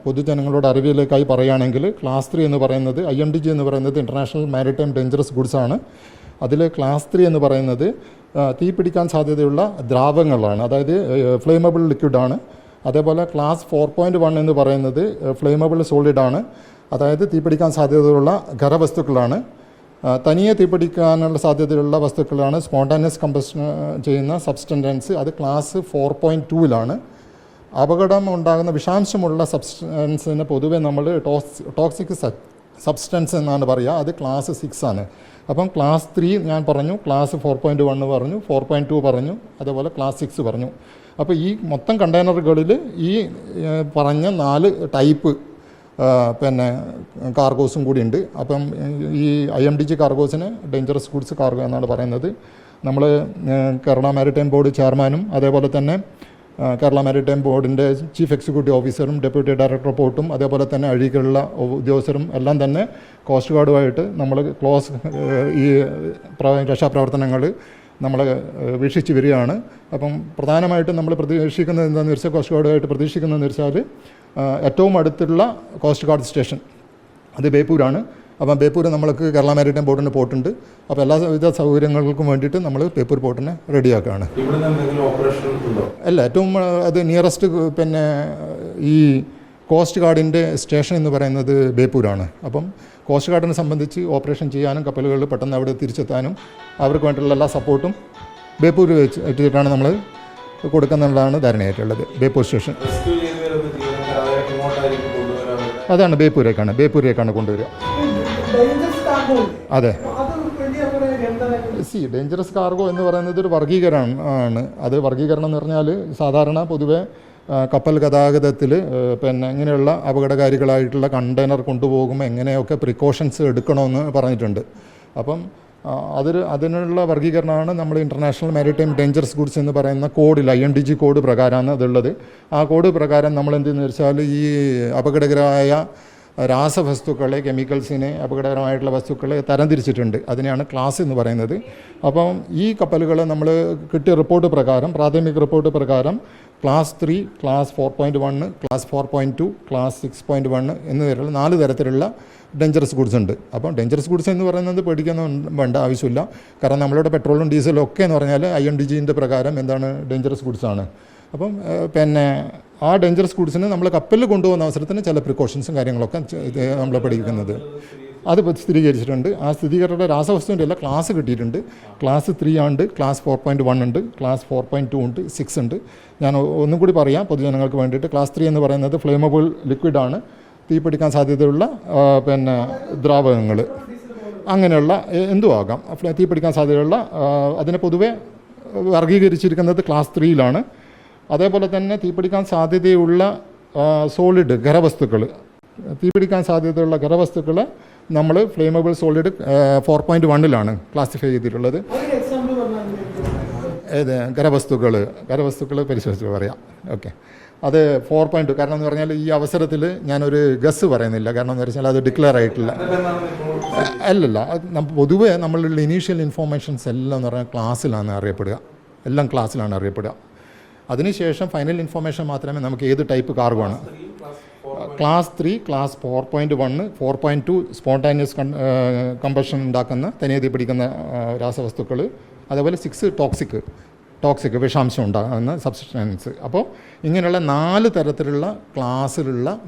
പൊതുജനങ്ങളുടെ അറിവിലേക്കായി പറയുകയാണെങ്കിൽ ക്ലാസ് 3 എന്ന് പറയുന്നത് IMDG എന്ന് പറയുന്നത് ഇൻ്റർനാഷണൽ മാരിടൈം ഡേഞ്ചറസ് ഗുഡ്സ് ആണ്. അതിൽ ക്ലാസ് 3 എന്ന് പറയുന്നത് തീ പിടിക്കാൻ സാധ്യതയുള്ള ദ്രാവകങ്ങളാണ്, അതായത് ഫ്ലെയിമബിൾ ലിക്വിഡാണ്. അതേപോലെ ക്ലാസ് 4.1 എന്ന് പറയുന്നത് ഫ്ലെയിമബിൾ സോളിഡാണ്, അതായത് തീ പിടിക്കാൻ സാധ്യതയുള്ള ഖരവസ്തുക്കളാണ്. തനിയെ തീപിടിക്കാനുള്ള സാധ്യതയുള്ള വസ്തുക്കളാണ് സ്പോണ്ടാനിയസ് കമ്പഷൻ ചെയ്യുന്ന സബ്സ്റ്റൻസ്, അത് ക്ലാസ് 4.2 അപകടം ഉണ്ടാകുന്ന വിഷാംശമുള്ള സബ്സ്റ്റൻസിന് പൊതുവെ നമ്മൾ ടോക്സിക് സബ്സ്റ്റൻസ് എന്നാണ് പറയുക, അത് ക്ലാസ് 6 ആണ്. അപ്പം ക്ലാസ് 3 ഞാൻ പറഞ്ഞു, ക്ലാസ് 4.1 പറഞ്ഞു, 4.2 പറഞ്ഞു, അതേപോലെ ക്ലാസ് 6 പറഞ്ഞു. അപ്പോൾ ഈ മൊത്തം കണ്ടെയ്നറുകളിൽ ഈ പറഞ്ഞ 4 ടൈപ്പ് കാർഗോസും കൂടി ഉണ്ട്. അപ്പം ഈ IMDG കാർഗോസിന് ഡേഞ്ചറസ് ഗുഡ്സ് കാർഗോ എന്നാണ് പറയുന്നത്. നമ്മൾ കേരള മാരിടൈം ബോർഡ് ചെയർമാനും അതേപോലെ തന്നെ കേരള മാരിടൈം ബോർഡിൻ്റെ ചീഫ് എക്സിക്യൂട്ടീവ് ഓഫീസറും ഡെപ്യൂട്ടി ഡയറക്ടർ റിപ്പോർട്ടും അതേപോലെ തന്നെ അഴീക്കലുള്ള ഉദ്യോഗസ്ഥരും എല്ലാം തന്നെ കോസ്റ്റ് ഗാർഡുമായിട്ട് നമ്മൾ ഈ രക്ഷാപ്രവർത്തനങ്ങൾ നമ്മൾ വീക്ഷിച്ച് വരികയാണ്. അപ്പം പ്രധാനമായിട്ടും നമ്മൾ പ്രതീക്ഷിക്കുന്നത് എന്താണെന്ന് വെച്ചാൽ, കോസ്റ്റ് ഗാർഡുമായിട്ട് പ്രതീക്ഷിക്കുന്നതെന്ന് വെച്ചാൽ ഏറ്റവും അടുത്തുള്ള കോസ്റ്റ് ഗാർഡ് സ്റ്റേഷൻ അത് ബേപ്പൂരാണ്. അപ്പം ബേപ്പൂർ നമ്മൾക്ക് കേരള മാരിടൈം ബോർഡിന് പോർട്ടുണ്ട്. അപ്പോൾ എല്ലാവിധ സൗകര്യങ്ങൾക്കും വേണ്ടിയിട്ട് നമ്മൾ ബേപ്പൂർ പോർട്ടിനെ റെഡിയാക്കുകയാണ്. അല്ല, ഏറ്റവും അത് നിയറസ്റ്റ് ഈ കോസ്റ്റ് ഗാർഡിൻ്റെ സ്റ്റേഷൻ എന്ന് പറയുന്നത് ബേപ്പൂരാണ്. അപ്പം കോസ്റ്റ് ഗാർഡിനെ സംബന്ധിച്ച് ഓപ്പറേഷൻ ചെയ്യാനും കപ്പലുകൾ പെട്ടെന്ന് അവിടെ തിരിച്ചെത്താനും അവർക്ക് വേണ്ടിയുള്ള എല്ലാ സപ്പോർട്ടും ബേപ്പൂർ വെച്ചിട്ടാണ് നമ്മൾ കൊടുക്കുന്നതാണ് ധാരണയായിട്ടുള്ളത്. ബേപ്പൂർ സ്റ്റേഷൻ അതാണ് ബേപ്പൂരേക്കാണ് കൊണ്ടുവരിക. അതെ, ഡേഞ്ചറസ് കാർഗോ എന്ന് പറയുന്നത് ഒരു വർഗീകരണമാണ്. അത് വർഗീകരണം എന്ന് പറഞ്ഞാൽ സാധാരണ പൊതുവെ കപ്പൽ ഗതാഗതത്തിൽ ഇങ്ങനെയുള്ള അപകടകാരികളായിട്ടുള്ള കണ്ടെയ്നർ കൊണ്ടുപോകുമ്പോൾ എങ്ങനെയൊക്കെ പ്രിക്കോഷൻസ് എടുക്കണമെന്ന് പറഞ്ഞിട്ടുണ്ട്. അപ്പം അതിനുള്ള വർഗീകരണമാണ് നമ്മൾ ഇൻ്റർനാഷണൽ മാരിടൈം ഡേഞ്ചറസ് ഗുഡ്സ് എന്ന് പറയുന്ന കോഡിൽ IMDG കോഡ് പ്രകാരമാണ് അതുള്ളത്. ആ കോഡ് പ്രകാരം നമ്മൾ എന്തെന്ന് വെച്ചാൽ ഈ അപകടകരമായ രാസവസ്തുക്കളെ, കെമിക്കൽസിനെ, അപകടകരമായിട്ടുള്ള വസ്തുക്കളെ തരംതിരിച്ചിട്ടുണ്ട്. അതിനെയാണ് ക്ലാസ് എന്ന് പറയുന്നത്. അപ്പം ഈ കപ്പലുകൾ നമ്മൾ കിട്ടിയ റിപ്പോർട്ട് പ്രകാരം, പ്രാഥമിക റിപ്പോർട്ട് പ്രകാരം ക്ലാസ് 3, ക്ലാസ് 4.1, ക്ലാസ് 4.2, ക്ലാസ് 6.1 എന്നിവരുള്ള 4 തരത്തിലുള്ള ഡേഞ്ചറസ് ഗുഡ്സ് ഉണ്ട്. അപ്പം ഡേഞ്ചറസ് ഗുഡ്സ് എന്ന് പറയുന്നത് പേടിക്കൊന്നും വേണ്ട ആവശ്യമില്ല. കാരണം നമ്മളുടെ പെട്രോളും ഡീസലും ഒക്കെ എന്ന് പറഞ്ഞാൽ IMDGൻ്റെ പ്രകാരം എന്താണ് ഡേഞ്ചറസ് ഗുഡ്സ് ആണ്. അപ്പം ആ ഡേഞ്ചറസ് ഗുഡ്സിന് നമ്മൾ കപ്പലിൽ കൊണ്ടുപോകുന്ന അവസരത്തിന് ചില പ്രിക്കോഷൻസും കാര്യങ്ങളൊക്കെ നമ്മൾ പഠിക്കുന്നത് അത് സ്ഥിരീകരിച്ചിട്ടുണ്ട്. ആ സ്ഥിരീകരണ രാസവസ്തുവിൻ്റെ എല്ലാം ക്ലാസ് കിട്ടിയിട്ടുണ്ട്. ക്ലാസ് 3 ഉണ്ട്, ക്ലാസ് 4.1 ഉണ്ട്, ക്ലാസ് 4.2 ഉണ്ട്, 6 ഉണ്ട്. ഞാൻ ഒന്നും കൂടി പറയാം പൊതുജനങ്ങൾക്ക് വേണ്ടിയിട്ട്. ക്ലാസ് 3 എന്ന് പറയുന്നത് ഫ്ലെയിമബിൾ ലിക്വിഡാണ്, തീ പിടിക്കാൻ സാധ്യതയുള്ള ദ്രാവകങ്ങൾ, അങ്ങനെയുള്ള എന്തും ആകാം, തീ പിടിക്കാൻ സാധ്യതയുള്ള അതിനെ പൊതുവെ വർഗീകരിച്ചിരിക്കുന്നത് ക്ലാസ് 3 അതേപോലെ തന്നെ തീപിടിക്കാൻ സാധ്യതയുള്ള സോളിഡ് ഖരവസ്തുക്കൾ, തീപിടിക്കാൻ സാധ്യതയുള്ള ഖരവസ്തുക്കൾ നമ്മൾ ഫ്ലെയിമബിൾ സോളിഡ് 4.1 ക്ലാസിഫൈ ചെയ്തിട്ടുള്ളത്. ഏത് ഖരവസ്തുക്കൾ പരിശോധിച്ച് പറയാം. ഓക്കെ, അത് 4.2. കാരണം എന്ന് പറഞ്ഞാൽ ഈ അവസരത്തിൽ ഞാനൊരു ഗസ് പറയുന്നില്ല, കാരണം എന്ന് വെച്ചാൽ അത് ഡിക്ലെയർ ആയിട്ടില്ല. അല്ലല്ല, പൊതുവെ നമ്മളുള്ള ഇനീഷ്യൽ ഇൻഫോർമേഷൻസ് എല്ലാം എന്ന് പറഞ്ഞാൽ ക്ലാസ്സിലാണ് അറിയപ്പെടുക, എല്ലാം ക്ലാസ്സിലാണ് അറിയപ്പെടുക. അതിനുശേഷം ഫൈനൽ ഇൻഫോർമേഷൻ മാത്രമേ നമുക്ക് ഏത് ടൈപ്പ് കാർഗോ ആണ്. ക്ലാസ് 3, ക്ലാസ് 4.1, 4.2 സ്പോണ്ടാനിയസ് കമ്പഷൻ ഉണ്ടാക്കുന്ന, തനിയെ തീ പിടിക്കുന്ന രാസവസ്തുക്കൾ, അതേപോലെ 6 ടോക്സിക് വിഷാംശം ഉണ്ടാകുന്ന സബ്സ്റ്റൻസ്. അപ്പോൾ ഇങ്ങനെയുള്ള 4 തരത്തിലുള്ള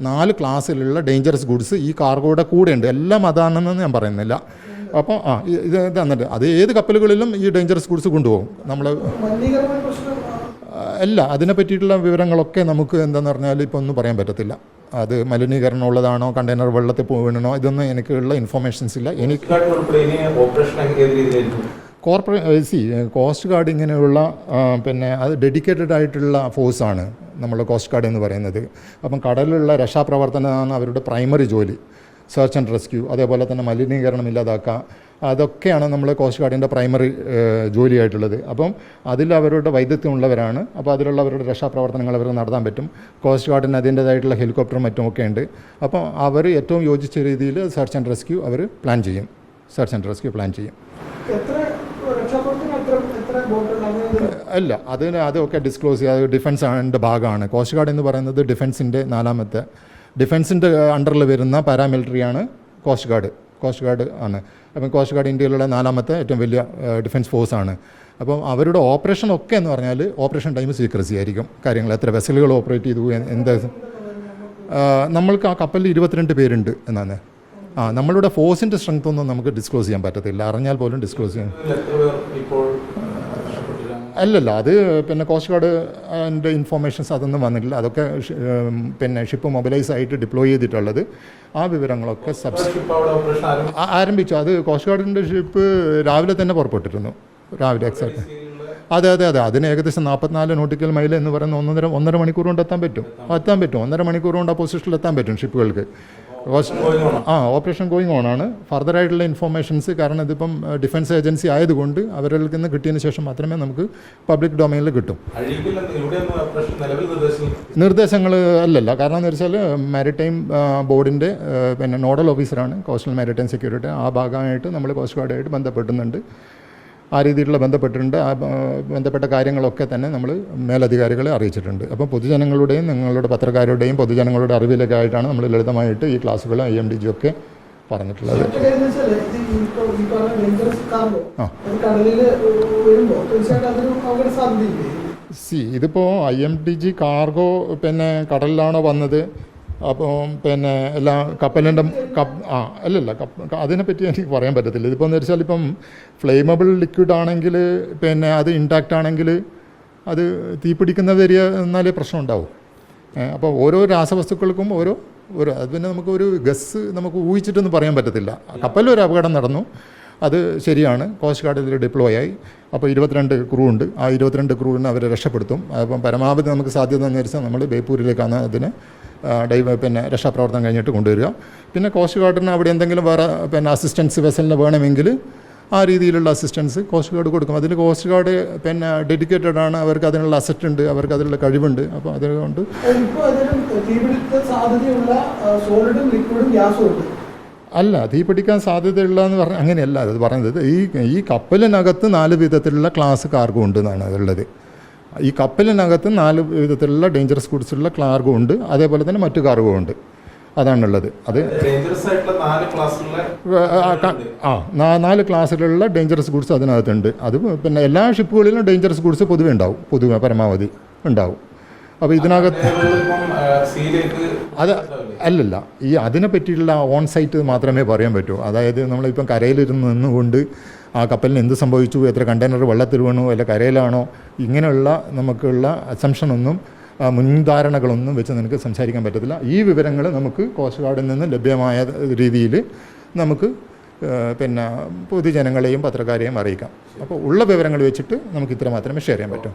നാല് ക്ലാസ്സിലുള്ള ഡേഞ്ചറസ് ഗുഡ്സ് ഈ കാർഗോയുടെ കൂടെ ഉണ്ട്. എല്ലാം അതാണെന്ന് ഞാൻ പറയുന്നില്ല. അപ്പോൾ ഇത് തന്നിട്ട് അത് ഏത് കപ്പലുകളിലും ഈ ഡേഞ്ചറസ് ഗുഡ്സ് കൊണ്ടുപോകും. നമ്മൾ അല്ല, അതിനെ പറ്റിയിട്ടുള്ള വിവരങ്ങളൊക്കെ നമുക്ക് എന്താണെന്ന് പറഞ്ഞാൽ ഇപ്പോൾ ഒന്നും പറയാൻ പറ്റത്തില്ല. അത് മലിനീകരണം ഉള്ളതാണോ, കണ്ടെയ്നർ വെള്ളത്തിൽ വീണണോ, ഇതൊന്നും എനിക്കുള്ള ഇൻഫോർമേഷൻസ് ഇല്ല. എനിക്ക് കോസ്റ്റ് ഗാർഡ് ഇങ്ങനെയുള്ള അത് ഡെഡിക്കേറ്റഡ് ആയിട്ടുള്ള ഫോഴ്സാണ് നമ്മൾ കോസ്റ്റ് ഗാർഡ് എന്ന് പറയുന്നത്. അപ്പം കടലിലുള്ള രക്ഷാപ്രവർത്തനമാണ് അവരുടെ പ്രൈമറി ജോലി. സെർച്ച് ആൻഡ് റെസ്ക്യൂ, അതേപോലെ തന്നെ മലിനീകരണം ഇല്ലാതാക്കുക, അതൊക്കെയാണ് നമ്മൾ കോസ്റ്റ് ഗാർഡിൻ്റെ പ്രൈമറി ജോലിയായിട്ടുള്ളത്. അപ്പം അതിൽ അവരുടെ വൈദഗ്ധ്യമുള്ളവരാണ്. അപ്പോൾ അതിലുള്ള അവരുടെ രക്ഷാപ്രവർത്തനങ്ങൾ അവർക്ക് നടത്താൻ പറ്റും. കോസ്റ്റ് ഗാർഡിന് അതിൻ്റേതായിട്ടുള്ള ഹെലികോപ്റ്ററും മറ്റുമൊക്കെ ഉണ്ട്. അപ്പോൾ അവർ ഏറ്റവും യോജിച്ച രീതിയിൽ സെർച്ച് ആൻഡ് റെസ്ക്യൂ അവർ പ്ലാൻ ചെയ്യും. അല്ല, അതൊക്കെ ഡിസ്ക്ലോസ് ചെയ്യുക ഡിഫൻസിൻ്റെ ഭാഗമാണ്. കോസ്റ്റ് ഗാർഡ് എന്ന് പറയുന്നത് ഡിഫൻസിൻ്റെ 4ാമത്തെ ഡിഫൻസിൻ്റെ അണ്ടറിൽ വരുന്ന പാരാമിലിറ്ററിയാണ് കോസ്റ്റ് ഗാർഡ് ആണ്. അപ്പം കോസ്റ്റ് ഗാർഡ് ഇന്ത്യയിലുള്ള 4ാമത്തെ ഏറ്റവും വലിയ ഡിഫൻസ് ഫോഴ്സാണ്. അപ്പം അവരുടെ ഓപ്പറേഷനൊക്കെ എന്ന് പറഞ്ഞാൽ ഓപ്പറേഷൻ ടൈം സീക്രസി ആയിരിക്കും. കാര്യങ്ങൾ എത്ര വെസലുകൾ ഓപ്പറേറ്റ് ചെയ്തു, എന്ത് നമ്മൾക്ക് ആ കപ്പലിൽ 22 പേരുണ്ട് എന്നാണ്. നമ്മളുടെ ഫോഴ്സിൻ്റെ സ്ട്രെങ്ത് ഒന്നും നമുക്ക് ഡിസ്ക്ലോസ് ചെയ്യാൻ പറ്റത്തില്ല, അറിഞ്ഞാൽ പോലും ഡിസ്ക്ലോസ് ചെയ്യാൻ അല്ലല്ല. അത് പിന്നെ കോസ്റ്റ് ഗാർഡ് അതിൻ്റെ ഇൻഫോർമേഷൻസ് അതൊന്നും വന്നിട്ടില്ല. അതൊക്കെ പിന്നെ ഷിപ്പ് മൊബിലൈസ് ആയിട്ട് ഡിപ്ലോയ് ചെയ്തിട്ടുള്ളത്. ആ വിവരങ്ങളൊക്കെ ആരംഭിച്ചു. അത് കോസ്റ്റ് ഗാർഡിൻ്റെ ഷിപ്പ് രാവിലെ തന്നെ പുറപ്പെട്ടിരുന്നു. രാവിലെ എക്സാക്ട് അതെ. അതിന് ഏകദേശം 44 നോട്ടിക്കൽ മൈൽ എന്ന് പറയുന്ന 1.5 മണിക്കൂർ കൊണ്ട് എത്താൻ പറ്റും. 1.5 മണിക്കൂർ കൊണ്ട് ആ പൊസിഷനിൽ എത്താൻ പറ്റും ഷിപ്പുകൾക്ക്. ഓപ്പറേഷൻ ഗോയിങ് ഓൺ ആണ്. ഫർദറായിട്ടുള്ള ഇൻഫോർമേഷൻസ്, കാരണം ഇതിപ്പം ഡിഫൻസ് ഏജൻസി ആയതുകൊണ്ട് അവരിൽ നിന്ന് കിട്ടിയതിന് ശേഷം മാത്രമേ നമുക്ക് പബ്ലിക് ഡൊമൈനിൽ കിട്ടും. നിർദ്ദേശങ്ങൾ അല്ലല്ല. കാരണം എന്ന് വെച്ചാൽ മാരിടൈം ബോർഡിൻ്റെ പിന്നെ നോഡൽ ഓഫീസറാണ് കോസ്റ്റൽ മാരിടൈം സെക്യൂരിറ്റി. ആ ഭാഗമായിട്ട് നമ്മൾ കോസ്റ്റ് ഗാർഡായിട്ട് ബന്ധപ്പെടുന്നുണ്ട്. ആ രീതിയിലുള്ള ബന്ധപ്പെട്ടിട്ടുണ്ട്. ആ ബന്ധപ്പെട്ട കാര്യങ്ങളൊക്കെ തന്നെ നമ്മൾ മേലധികാരികളെ അറിയിച്ചിട്ടുണ്ട്. അപ്പോൾ പൊതുജനങ്ങളുടെയും നിങ്ങളുടെ പത്രക്കാരുടെയും പൊതുജനങ്ങളുടെ അറിവിലേക്കായിട്ടാണ് നമ്മൾ ലളിതമായിട്ട് ഈ ക്ലാസ്സുകൾ IMDG ഒക്കെ പറഞ്ഞിട്ടുള്ളത്. ഇതിപ്പോൾ IMDG കാർഗോ പിന്നെ കടലിലാണോ വന്നത്, അപ്പോൾ പിന്നെ എല്ലാ കപ്പലിൻ്റെ അല്ലല്ല അതിനെപ്പറ്റി എനിക്ക് പറയാൻ പറ്റത്തില്ല. ഇതിപ്പോൾ എന്ന് വെച്ചാൽ ഇപ്പം ഫ്ലെയിമബിൾ ലിക്വിഡ് ആണെങ്കിൽ പിന്നെ അത് ഇൻടാക്റ്റ് ആണെങ്കിൽ അത് തീപിടിക്കുന്ന വരിക എന്നാലേ പ്രശ്നം ഉണ്ടാവും. അപ്പോൾ ഓരോ രാസവസ്തുക്കൾക്കും ഓരോ അത് പിന്നെ നമുക്കൊരു ഗസ് നമുക്ക് ഊഹിച്ചിട്ടൊന്നും പറയാൻ പറ്റത്തില്ല. കപ്പലിലൊരു അപകടം നടന്നു, അത് ശരിയാണ്. കോസ്റ്റ് ഗാർഡ് ഇതിൽ ഡിപ്ലോയ് ആയി. അപ്പോൾ 22 ക്രൂ ഉണ്ട്. ആ 22 ക്രൂവിനെ അവരെ രക്ഷപ്പെടുത്തും. അപ്പം പരമാവധി നമുക്ക് സാധ്യത എന്ന് വെച്ചാൽ നമ്മൾ ബേപ്പൂരിലേക്കാണ് അതിന് പിന്നെ രക്ഷാപ്രവർത്തനം കഴിഞ്ഞിട്ട് കൊണ്ടുവരിക. പിന്നെ കോസ്റ്റ് ഗാർഡിന് അവിടെ എന്തെങ്കിലും വേറെ പിന്നെ അസിസ്റ്റൻസ് വെസലിന് വേണമെങ്കിൽ ആ രീതിയിലുള്ള അസിസ്റ്റൻസ് കോസ്റ്റ് ഗാർഡ് കൊടുക്കും. അതിൽ കോസ്റ്റ് ഗാർഡ് പിന്നെ ഡെഡിക്കേറ്റഡ് ആണ്. അവർക്ക് അതിനുള്ള അസറ്റ് ഉണ്ട്, അവർക്ക് അതിനുള്ള കഴിവുണ്ട്. അപ്പോൾ അതുകൊണ്ട് അല്ല തീപിടിക്കാൻ സാധ്യതയുള്ള എന്ന് പറഞ്ഞാൽ അങ്ങനെയല്ല അത് പറയുന്നത്. ഈ കപ്പലിനകത്ത് 4 വിധത്തിലുള്ള ക്ലാസ് കാർഗോ ഉണ്ട് എന്നാണ് അതുള്ളത്. ഈ കപ്പലിനകത്ത് 4 വിധത്തിലുള്ള ഡേഞ്ചറസ് ഗുഡ്സുള്ള കാർഗോ ഉണ്ട്, അതേപോലെ തന്നെ മറ്റു കാർഗോ ഉണ്ട്. അതാണുള്ളത്. അത് 4 ക്ലാസ്സിലുള്ള ഡേഞ്ചറസ് ഗുഡ്സ് അതിനകത്തുണ്ട്. അത് പിന്നെ എല്ലാ ഷിപ്പുകളിലും ഡേഞ്ചറസ് ഗുഡ്സ് പൊതുവെ പരമാവധി ഉണ്ടാവും. അപ്പോൾ ഇതിനകത്ത് അത് അല്ലല്ല, ഈ അതിനെ പറ്റിയുള്ള ഓൺ സൈറ്റ് മാത്രമേ പറയാൻ പറ്റൂ. അതായത് നമ്മളിപ്പം കരയിലിരുന്ന് നിന്നുകൊണ്ട് ആ കപ്പലിന് എന്ത് സംഭവിച്ചു, എത്ര കണ്ടെയ്നർ വെള്ളത്തിൽ വീണു, അല്ല കരയിലാണോ, ഇങ്ങനെയുള്ള നമുക്കുള്ള അസംഷനൊന്നും മുൻധാരണകളൊന്നും വെച്ച് നിനക്ക് സംസാരിക്കാൻ പറ്റത്തില്ല. ഈ വിവരങ്ങൾ നമുക്ക് കോസ്റ്റ് ഗാർഡിൽ നിന്ന് ലഭ്യമായ രീതിയിൽ നമുക്ക് പിന്നെ പൊതുജനങ്ങളെയും പത്രക്കാരെയും അറിയിക്കാം. അപ്പോൾ ഉള്ള വിവരങ്ങൾ വെച്ചിട്ട് നമുക്ക് ഇത്ര മാത്രമേ ഷെയർ ചെയ്യാൻ പറ്റൂ.